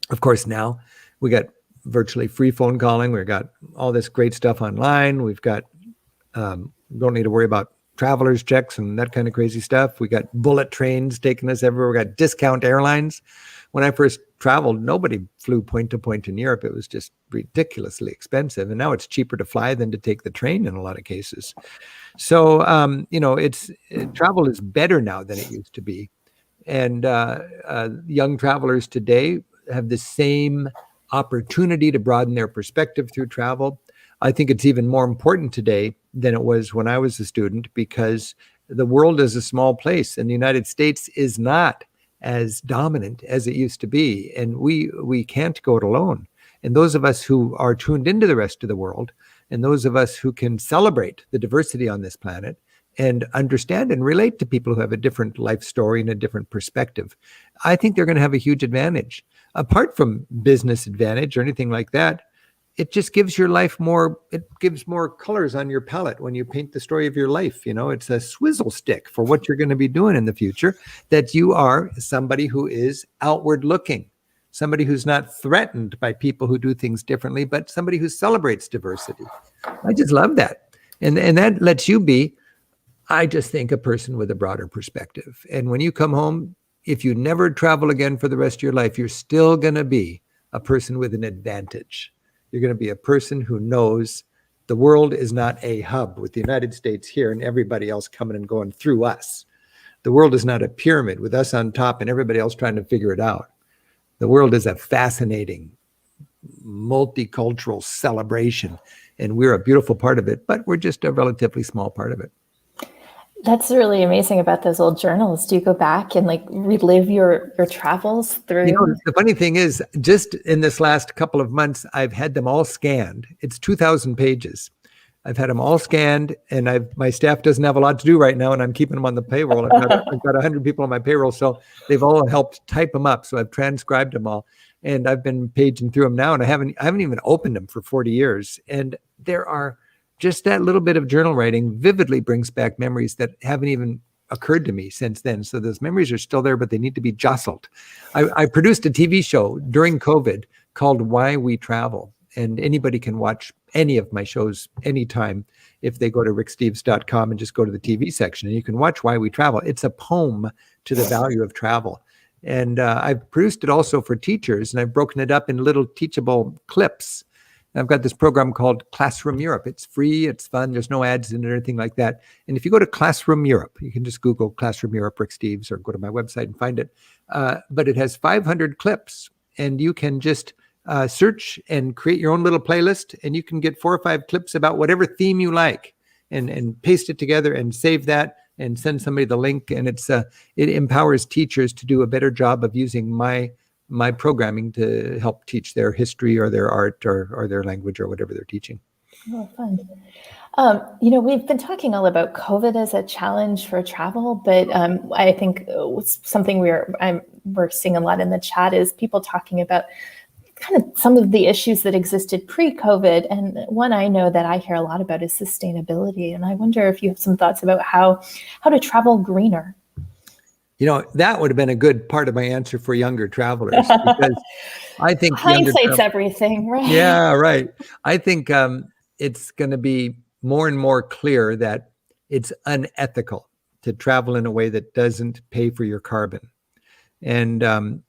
S3: Of course, now we got virtually free phone calling. We've got all this great stuff online. We've got, don't need to worry about traveler's checks and that kind of crazy stuff. We got bullet trains taking us everywhere. We got discount airlines. When I first traveled, nobody flew point to point in Europe. It was just ridiculously expensive. And now it's cheaper to fly than to take the train in a lot of cases. So, travel is better now than it used to be. And young travelers today have the same opportunity to broaden their perspective through travel. I think it's even more important today than it was when I was a student, because the world is a small place and the United States is not as dominant as it used to be. And we can't go it alone. And those of us who are tuned into the rest of the world, and those of us who can celebrate the diversity on this planet and understand and relate to people who have a different life story and a different perspective, I think they're going to have a huge advantage. Apart from business advantage or anything like that, it just gives your life it gives more colors on your palette when you paint the story of your life. You know, it's a swizzle stick for what you're going to be doing in the future, that you are somebody who is outward looking, somebody who's not threatened by people who do things differently, but somebody who celebrates diversity. I just love that. And that lets you be, I just think, a person with a broader perspective. And when you come home, if you never travel again for the rest of your life, you're still going to be a person with an advantage. You're going to be a person who knows the world is not a hub with the United States here and everybody else coming and going through us. The world is not a pyramid with us on top and everybody else trying to figure it out. The world is a fascinating, multicultural celebration, and we're a beautiful part of it, but we're just a relatively small part of it.
S4: That's really amazing about those old journals. Do you go back and relive your travels through?
S3: You know, the funny thing is, just in this last couple of months, I've had them all scanned. It's 2,000 pages. I've had them all scanned, and my staff doesn't have a lot to do right now, and I'm keeping them on the payroll. I've got 100 people on my payroll, so they've all helped type them up. So I've transcribed them all, and I've been paging through them now, and I haven't even opened them for 40 years. And there are just that little bit of journal writing vividly brings back memories that haven't even occurred to me since then. So those memories are still there, but they need to be jostled. I produced a TV show during COVID called Why We Travel. And anybody can watch any of my shows anytime if they go to ricksteves.com and just go to the TV section, and you can watch Why We Travel. It's a poem to the value of travel. And I've produced it also for teachers, and I've broken it up in little teachable clips. I've got this program called Classroom Europe. It's free, it's fun, there's no ads in it or anything like that. And if you go to Classroom Europe, you can just Google Classroom Europe Rick Steves or go to my website and find it. But it has 500 clips, and you can just search and create your own little playlist, and you can get 4 or 5 clips about whatever theme you like, and paste it together and save that and send somebody the link. And it empowers teachers to do a better job of using my programming to help teach their history or their art or their language or whatever they're teaching.
S4: Oh, fun. We've been talking all about COVID as a challenge for travel, but I think something we're seeing a lot in the chat is people talking about kind of some of the issues that existed pre-COVID. And one I know that I hear a lot about is sustainability. And I wonder if you have some thoughts about how to travel greener.
S3: That would have been a good part of my answer for younger travelers, because I think
S4: hindsight's everything, right?
S3: Yeah, right. I think it's going to be more and more clear that it's unethical to travel in a way that doesn't pay for your carbon. And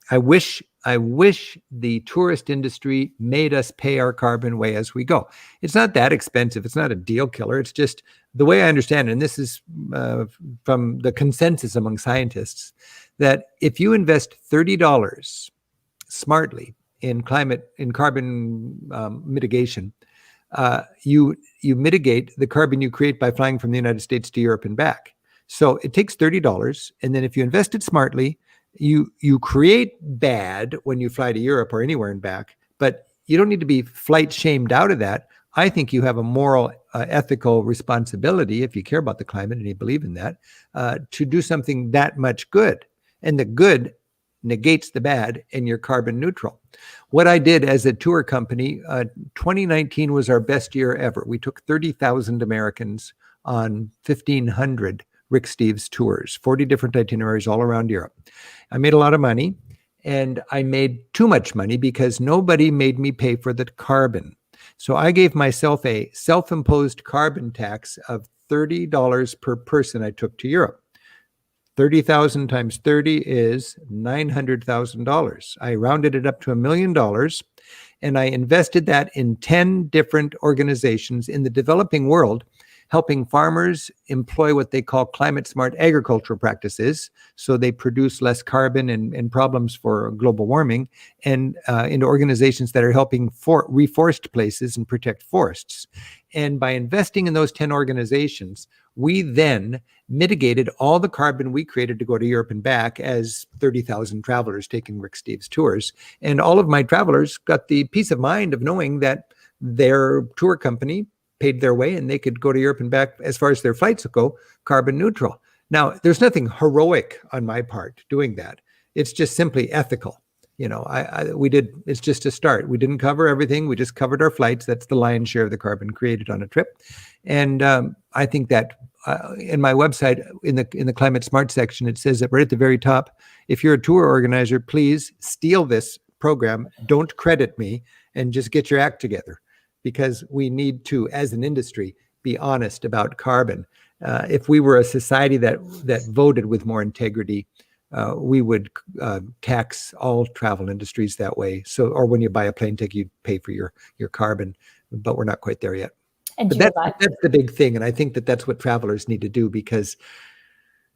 S3: I wish the tourist industry made us pay our carbon way as we go. It's not that expensive. It's not a deal killer. It's just the way I understand it, and this is from the consensus among scientists, that if you invest $30 smartly in carbon mitigation, you mitigate the carbon you create by flying from the United States to Europe and back. So it takes $30, and then if you invest it smartly, you create bad when you fly to Europe or anywhere and back, but you don't need to be flight shamed out of that. I think you have a moral, ethical responsibility, if you care about the climate and you believe in that, to do something that much good. And the good negates the bad, and you're carbon neutral. What I did as a tour company, 2019 was our best year ever. We took 30,000 Americans on 1,500 Rick Steves tours, 40 different itineraries all around Europe. I made a lot of money, and I made too much money because nobody made me pay for the carbon. So I gave myself a self-imposed carbon tax of $30 per person I took to Europe. 30,000 times 30 is $900,000. I rounded it up to $1 million, and I invested that in 10 different organizations in the developing world, helping farmers employ what they call climate smart agricultural practices, so they produce less carbon and problems for global warming, and into organizations that are helping reforest places and protect forests. And by investing in those 10 organizations, we then mitigated all the carbon we created to go to Europe and back as 30,000 travelers taking Rick Steves tours. And all of my travelers got the peace of mind of knowing that their tour company paid their way and they could go to Europe and back, as far as their flights go, carbon neutral. Now, there's nothing heroic on my part doing that. It's just simply ethical. It's just a start. We didn't cover everything. We just covered our flights. That's the lion's share of the carbon created on a trip. And I think that in my website, in the Climate Smart section, it says that right at the very top, if you're a tour organizer, please steal this program. Don't credit me, and just get your act together, because we need to, as an industry, be honest about carbon. If we were a society that voted with more integrity, we would tax all travel industries that way. So, or when you buy a plane ticket, you pay for your carbon, but we're not quite there yet.
S4: And
S3: but that's the big thing. And I think that's what travelers need to do, because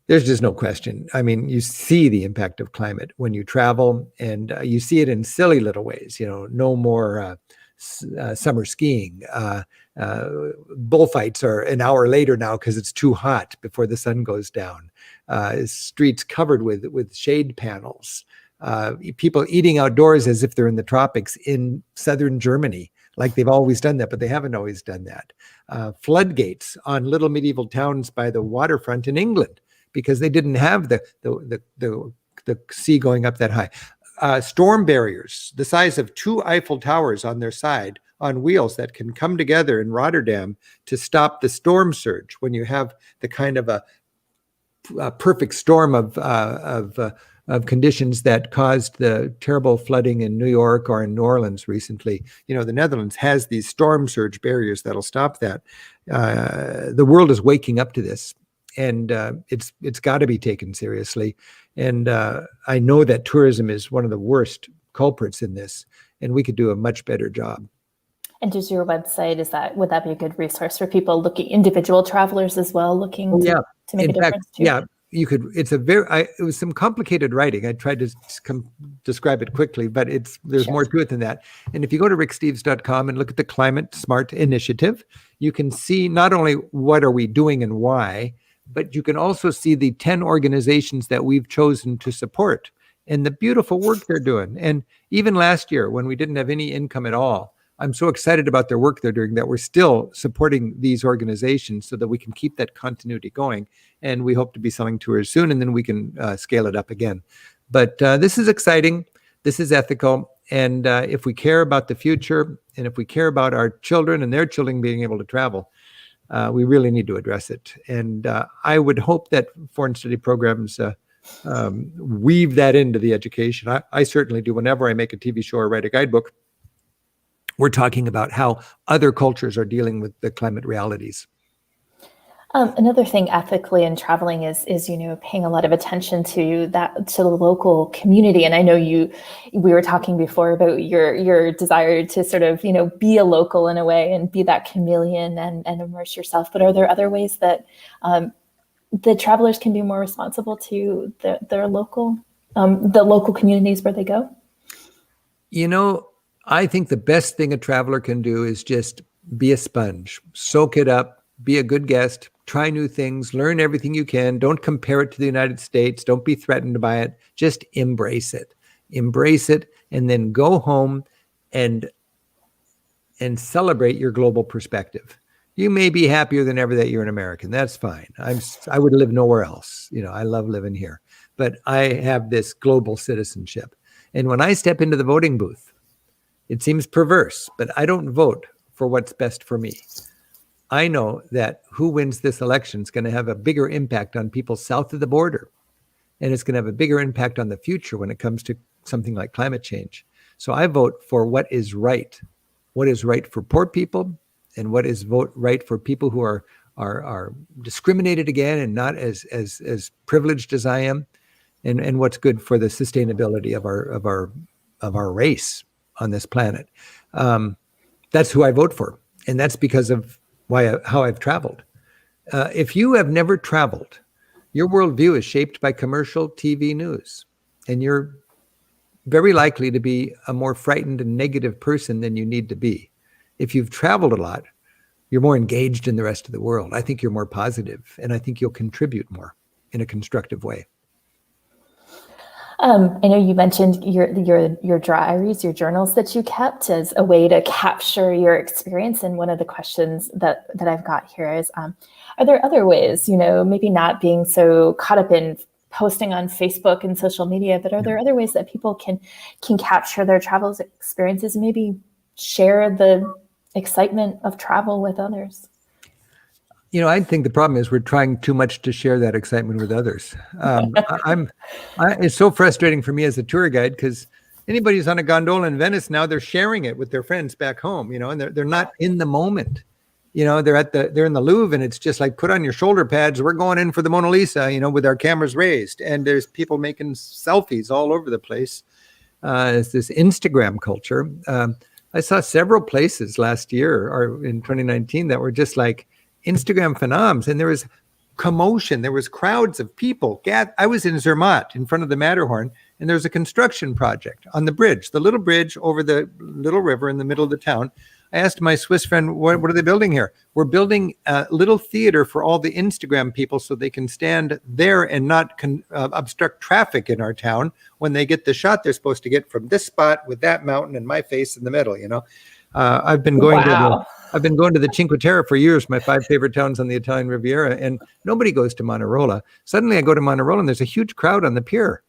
S3: there's just no question. I mean, you see the impact of climate when you travel, and you see it in silly little ways. No more summer skiing. Bullfights are an hour later now because it's too hot before the sun goes down. Streets covered with shade panels. People eating outdoors as if they're in the tropics in southern Germany, like they've always done that, but they haven't always done that. Floodgates on little medieval towns by the waterfront in England, because they didn't have the sea going up that high. Storm barriers the size of 2 Eiffel Towers on their side on wheels that can come together in Rotterdam to stop the storm surge when you have the kind of a perfect storm of conditions that caused the terrible flooding in New York or in New Orleans recently. The Netherlands has these storm surge barriers that'll stop that. The world is waking up to this, and it's got to be taken seriously. And I know that tourism is one of the worst culprits in this, and we could do a much better job.
S4: And does your website, would that be a good resource for people individual travelers as well, looking to make a difference too?
S3: Yeah, you could. It's it was some complicated writing. I tried to describe it quickly, but there's more to it than that. And if you go to ricksteves.com and look at the Climate Smart Initiative, you can see not only what are we doing and why, but you can also see the 10 organizations that we've chosen to support and the beautiful work they're doing. And even last year, when we didn't have any income at all, I'm so excited about their work they're doing that we're still supporting these organizations so that we can keep that continuity going. And we hope to be selling tours soon, and then we can scale it up again. But this is exciting. This is ethical. And if we care about the future, and if we care about our children and their children being able to travel, we really need to address it. And I would hope that foreign study programs weave that into the education. I certainly do. Whenever I make a TV show or write a guidebook, we're talking about how other cultures are dealing with the climate realities.
S4: Another thing ethically in traveling is paying a lot of attention to the local community. And I know we were talking before about your desire to sort of, be a local in a way and be that chameleon and immerse yourself. But are there other ways that the travelers can be more responsible to their local, the local communities where they go?
S3: I think the best thing a traveler can do is just be a sponge, soak it up, be a good guest, try new things, learn everything you can. Don't compare it to the United States. Don't be threatened by it. Just embrace it. Embrace it, and then go home and celebrate your global perspective. You may be happier than ever that you're an American. That's fine. I would live nowhere else. I love living here. But I have this global citizenship. And when I step into the voting booth, it seems perverse, but I don't vote for what's best for me. I know that who wins this election is going to have a bigger impact on people south of the border. And it's going to have a bigger impact on the future when it comes to something like climate change. So I vote for what is right for poor people, and what is right for people who are discriminated again and not as privileged as I am, and what's good for the sustainability of our race on this planet. That's who I vote for, and that's because of how I've traveled. If you have never traveled, your worldview is shaped by commercial TV news, and you're very likely to be a more frightened and negative person than you need to be. If you've traveled a lot, you're more engaged in the rest of the world. I think you're more positive, and I think you'll contribute more in a constructive way.
S4: I know you mentioned your diaries, your journals that you kept as a way to capture your experience. And one of the questions that I've got here is, are there other ways, maybe not being so caught up in posting on Facebook and social media, but are there other ways that people can capture their travel experiences and maybe share the excitement of travel with others?
S3: I think the problem is we're trying too much to share that excitement with others. It's so frustrating for me as a tour guide, because anybody who's on a gondola in Venice now, they're sharing it with their friends back home, and they're not in the moment. They're in the Louvre, and it's just like, put on your shoulder pads. We're going in for the Mona Lisa, with our cameras raised, and there's people making selfies all over the place. It's this Instagram culture. I saw several places last year or in 2019 that were just like Instagram phenoms, and there was commotion. There was crowds of people. I was in Zermatt in front of the Matterhorn, and there's a construction project on the bridge, the little bridge over the little river in the middle of the town. I asked my Swiss friend, what are they building here? We're building a little theater for all the Instagram people so they can stand there and not obstruct traffic in our town when they get the shot they're supposed to get from this spot with that mountain and my face in the middle, I've been going to the Cinque Terre for years, my 5 favorite towns on the Italian Riviera, and nobody goes to Manarola. Suddenly I go to Manarola and there's a huge crowd on the pier.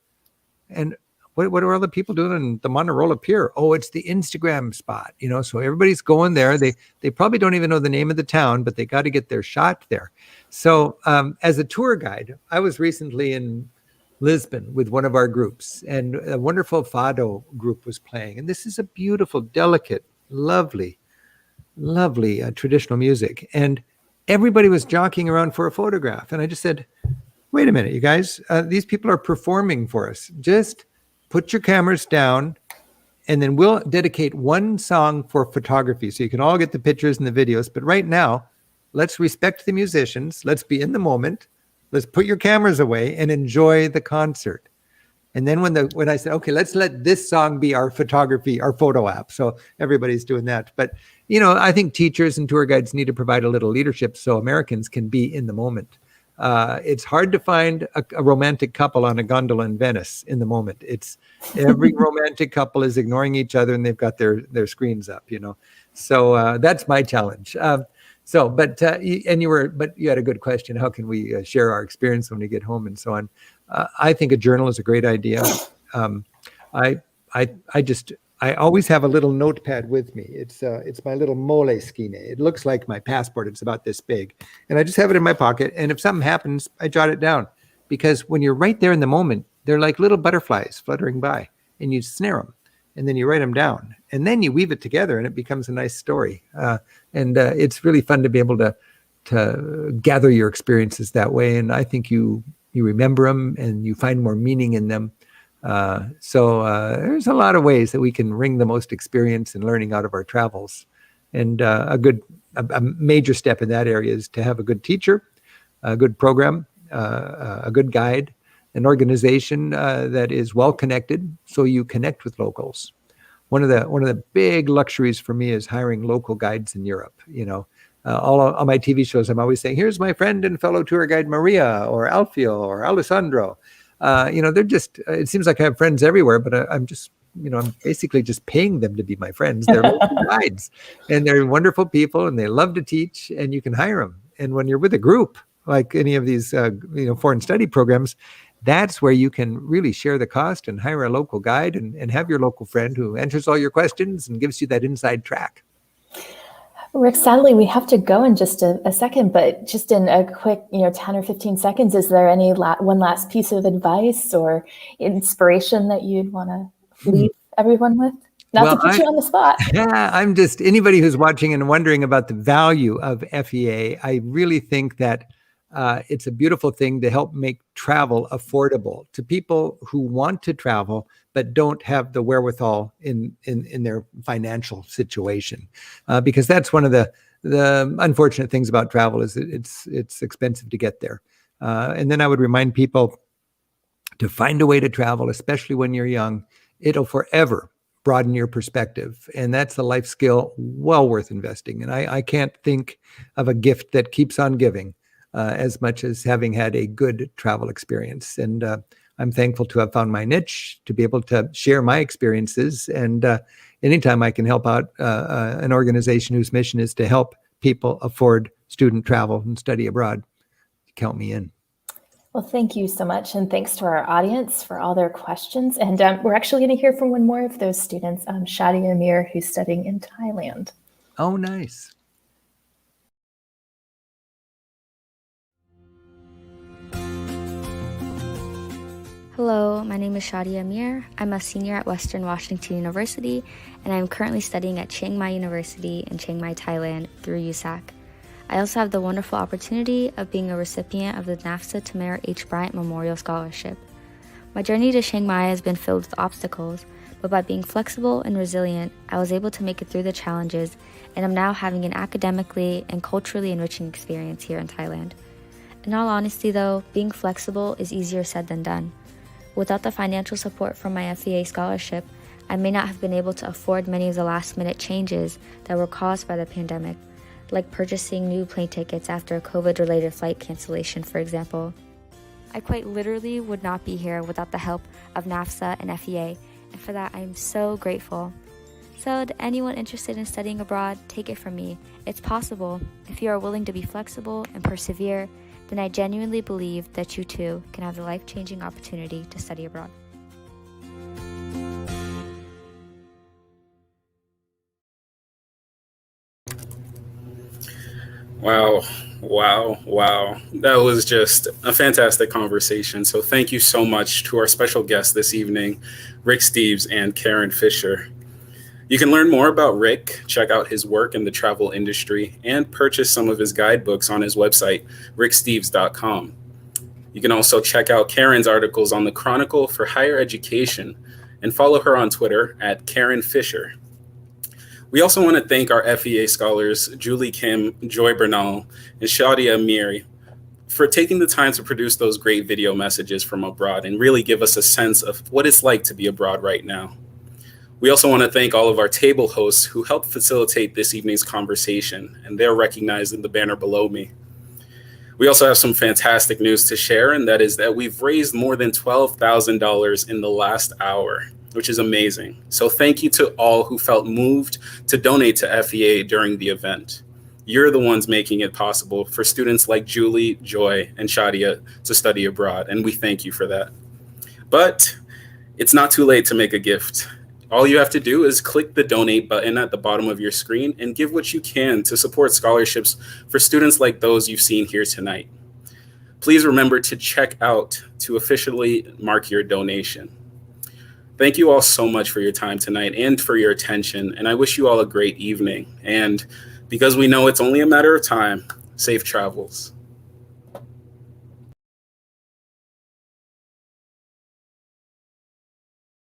S3: And what are all the people doing on the Manarola Pier? Oh, it's the Instagram spot, so everybody's going there. They probably don't even know the name of the town, but they got to get their shot there. So as a tour guide, I was recently in Lisbon with one of our groups, and a wonderful Fado group was playing. And this is a beautiful, delicate, lovely traditional music. And everybody was jockeying around for a photograph. And I just said, wait a minute, you guys, these people are performing for us. Just put your cameras down, and then we'll dedicate one song for photography so you can all get the pictures and the videos. But right now, let's respect the musicians. Let's be in the moment. Let's put your cameras away and enjoy the concert. And then when I said, okay, let's let this song be our photography, our photo app. So everybody's doing that. But, I think teachers and tour guides need to provide a little leadership so Americans can be in the moment. It's hard to find a romantic couple on a gondola in Venice in the moment. It's every romantic couple is ignoring each other and they've got their screens up, you know. So that's my challenge. But you had a good question. How can we share our experience when we get home and so on? I think a journal is a great idea. I always have a little notepad with me. It's my little Moleskine. It looks like my passport. It's about this big, and I just have it in my pocket. And if something happens, I jot it down, because when you're right there in the moment, they're like little butterflies fluttering by, and you snare them, and then you write them down, and then you weave it together, and it becomes a nice story. It's really fun to be able to gather your experiences that way. And I think you remember them and you find more meaning in them. So there's a lot of ways that we can wring the most experience and learning out of our travels. And a major step in that area is to have a good teacher, a good program, a good guide, an organization that is well connected, so you connect with locals. One of the big luxuries for me is hiring local guides in Europe. You know, all my TV shows, I'm always saying, here's my friend and fellow tour guide Maria or Alfio or Alessandro. They're just, it seems like I have friends everywhere, but I'm just, I'm basically just paying them to be my friends. They're local guides, and they're wonderful people, and they love to teach, and you can hire them. And when you're with a group, like any of these, foreign study programs, that's where you can really share the cost and hire a local guide and have your local friend who answers all your questions and gives you that inside track.
S4: Rick, sadly, we have to go in just a second, but just in a quick, 10 or 15 seconds, is there any one last piece of advice or inspiration that you'd want to leave everyone with? Not to put you on the spot.
S3: Yeah, I'm just, anybody who's watching and wondering about the value of FEA, I really think that it's a beautiful thing to help make travel affordable to people who want to travel but don't have the wherewithal in their financial situation, because that's one of the unfortunate things about travel is that it's expensive to get there. And then I would remind people to find a way to travel, especially when you're young. It'll forever broaden your perspective, and that's a life skill well worth investing. And I can't think of a gift that keeps on giving as much as having had a good travel experience. And I'm thankful to have found my niche, to be able to share my experiences. And anytime I can help out an organization whose mission is to help people afford student travel and study abroad, count me in.
S4: Well, thank you so much. And thanks to our audience for all their questions. And we're actually going to hear from one more of those students, Shadia Amir, who's studying in Thailand.
S3: Oh, nice.
S6: Hello, my name is Shadia Amir. I'm a senior at Western Washington University, and I'm currently studying at Chiang Mai University in Chiang Mai, Thailand through USAC. I also have the wonderful opportunity of being a recipient of the NAFSA Tamara H. Bryant Memorial Scholarship. My journey to Chiang Mai has been filled with obstacles, but by being flexible and resilient, I was able to make it through the challenges, and I'm now having an academically and culturally enriching experience here in Thailand. In all honesty though, being flexible is easier said than done. Without the financial support from my FEA scholarship, I may not have been able to afford many of the last-minute changes that were caused by the pandemic, like purchasing new plane tickets after a COVID-related flight cancellation, for example. I quite literally would not be here without the help of NAFSA and FEA, and for that I am so grateful. So to anyone interested in studying abroad, take it from me. It's possible. If you are willing to be flexible and persevere, then I genuinely believe that you too can have the life-changing opportunity to study abroad.
S1: Wow. That was just a fantastic conversation. So thank you so much to our special guests this evening, Rick Steves and Karen Fisher. You can learn more about Rick, check out his work in the travel industry, and purchase some of his guidebooks on his website, ricksteves.com. You can also check out Karen's articles on the Chronicle for Higher Education and follow her on Twitter at Karen Fisher. We also want to thank our FEA scholars, Julie Kim, Joy Bernal, and Shadia Amir, for taking the time to produce those great video messages from abroad and really give us a sense of what it's like to be abroad right now. We also want to thank all of our table hosts who helped facilitate this evening's conversation, and they're recognized in the banner below me. We also have some fantastic news to share, and that is that we've raised more than $12,000 in the last hour, which is amazing. So thank you to all who felt moved to donate to FEA during the event. You're the ones making it possible for students like Julie, Joy, and Shadia to study abroad, and we thank you for that. But it's not too late to make a gift. All you have to do is click the donate button at the bottom of your screen and give what you can to support scholarships for students like those you've seen here tonight. Please remember to check out to officially mark your donation. Thank you all so much for your time tonight and for your attention, and I wish you all a great evening. And because we know it's only a matter of time, safe travels.